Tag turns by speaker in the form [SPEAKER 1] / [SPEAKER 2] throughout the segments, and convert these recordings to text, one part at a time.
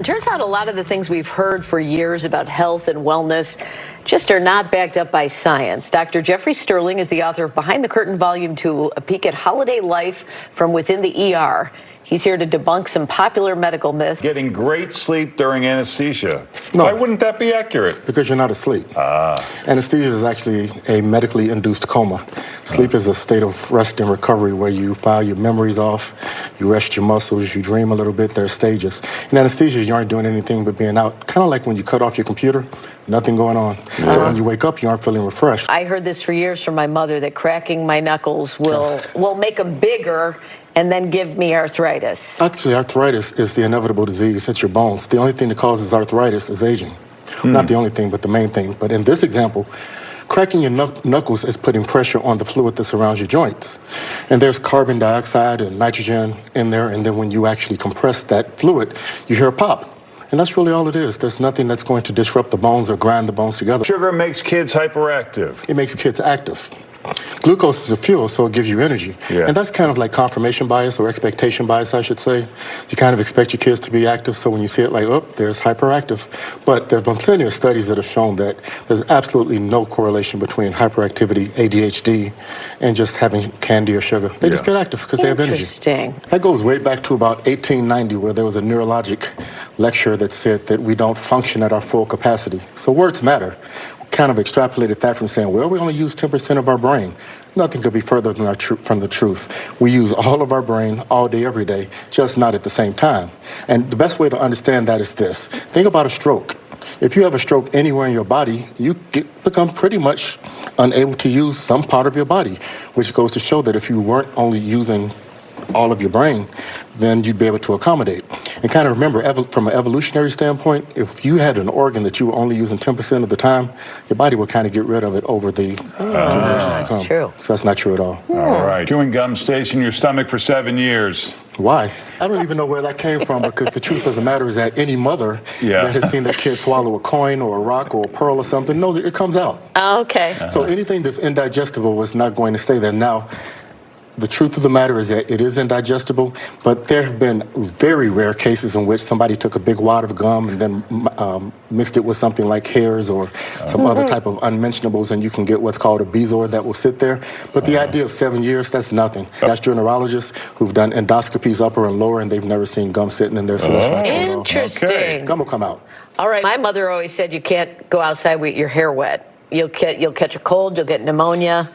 [SPEAKER 1] It turns out a lot of the things we've heard for years about health and wellness just are not backed up by science. Dr. Jeffrey Sterling is the author of Behind the Curtain Volume 2, a peek at holiday life from within the ER. He's here to debunk some popular medical myths.
[SPEAKER 2] Getting great sleep during anesthesia.
[SPEAKER 3] No.
[SPEAKER 2] Why wouldn't that be accurate?
[SPEAKER 3] Because you're not asleep. Anesthesia is actually a medically induced coma. Sleep is a state of rest and recovery where you file your memories off, you rest your muscles, you dream a little bit. There are stages. In anesthesia, you aren't doing anything but being out. Kind of like when you cut off your computer, nothing going on. So when you wake up, you aren't feeling refreshed.
[SPEAKER 1] I heard this for years from my mother, that cracking my knuckles will make them bigger and then give me arthritis.
[SPEAKER 3] Actually, arthritis is the inevitable disease. It's your bones. The only thing that causes arthritis is aging. Not the only thing, but the main thing. But in this example, cracking your knuckles is putting pressure on the fluid that surrounds your joints. And there's carbon dioxide and nitrogen in there, and then when you actually compress that fluid, you hear a pop. And that's really all it is. There's nothing that's going to disrupt the bones or grind the bones together.
[SPEAKER 2] Sugar makes kids hyperactive.
[SPEAKER 3] It makes kids active. Glucose is a fuel, so it gives you energy. And that's kind of like confirmation bias or expectation bias, I should say. You kind of expect your kids to be active, so when you see it like, oh, there's hyperactive. But there have been plenty of studies that have shown that there's absolutely no correlation between hyperactivity, ADHD, and just having candy or sugar. They just get active because they have energy.
[SPEAKER 1] Interesting.
[SPEAKER 3] That goes way back to about 1890, where there was a neurologic lecture that said that we don't function at our full capacity. So words matter. Kind of extrapolated that from saying, well, we only use 10% of our brain. Nothing could be further than from the truth. We use all of our brain all day, every day, just not at the same time. And the best way to understand that is this. Think about a stroke. If you have a stroke anywhere in your body, you become pretty much unable to use some part of your body, which goes to show that if you weren't only using all of your brain, then you'd be able to accommodate. And kind of remember, from an evolutionary standpoint, if you had an organ that you were only using 10% of the time, your body would kind of get rid of it over the generations to come.
[SPEAKER 1] That's true.
[SPEAKER 3] So that's not true at all.
[SPEAKER 2] All right. Chewing gum stays in your stomach for 7 years.
[SPEAKER 3] Why? I don't even know where that came from, because the truth of the matter is that any mother that has seen their kid swallow a coin or a rock or a pearl or something knows it comes out.
[SPEAKER 1] Okay.
[SPEAKER 3] So anything that's indigestible is not going to stay there. Now, the truth of the matter is that it is indigestible, but there have been very rare cases in which somebody took a big wad of gum and then mixed it with something like hairs or some other type of unmentionables, and you can get what's called a bezoar that will sit there. But the idea of 7 years, that's nothing. Gastroenterologists who've done endoscopies upper and lower, and they've never seen gum sitting in there, so that's not true at all.
[SPEAKER 1] Interesting.
[SPEAKER 2] Okay.
[SPEAKER 3] Gum will come out.
[SPEAKER 1] All right. My mother always said you can't go outside with your hair wet. You'll catch a cold, you'll get pneumonia.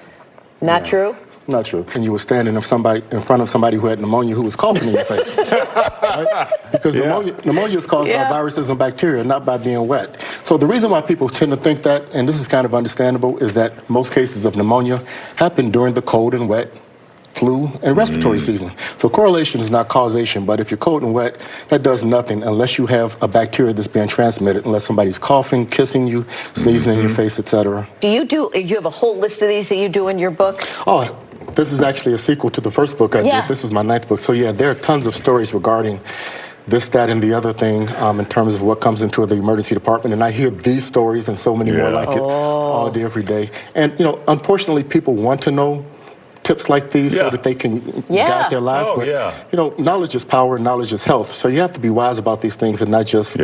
[SPEAKER 1] Not true?
[SPEAKER 3] Not true. And you were standing in front of somebody who had pneumonia who was coughing in your face. Right? Because pneumonia is caused by viruses and bacteria, not by being wet. So the reason why people tend to think that, and this is kind of understandable, is that most cases of pneumonia happen during the cold and wet flu and respiratory season. So correlation is not causation, but if you're cold and wet, that does nothing unless you have a bacteria that's being transmitted, unless somebody's coughing, kissing you, sneezing in your face, etc.
[SPEAKER 1] Do you have a whole list of these that you do in your book?
[SPEAKER 3] Oh, this is actually a sequel to the first book I did. This is my 9th book. So yeah, there are tons of stories regarding this, that, and the other thing in terms of what comes into the emergency department. And I hear these stories and so many more like it all day, every day. And, you know, unfortunately, people want to know tips like these so that they can guide their lives. But, you know, knowledge is power, knowledge is health. So you have to be wise about these things and not just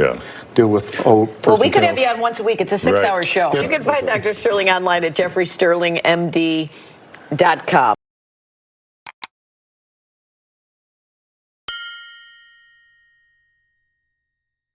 [SPEAKER 3] deal with old person
[SPEAKER 1] Well, we could
[SPEAKER 3] tales.
[SPEAKER 1] have you on once a week. It's a 6-hour show. You can find Dr. Sterling online at jeffreysterlingmd.com.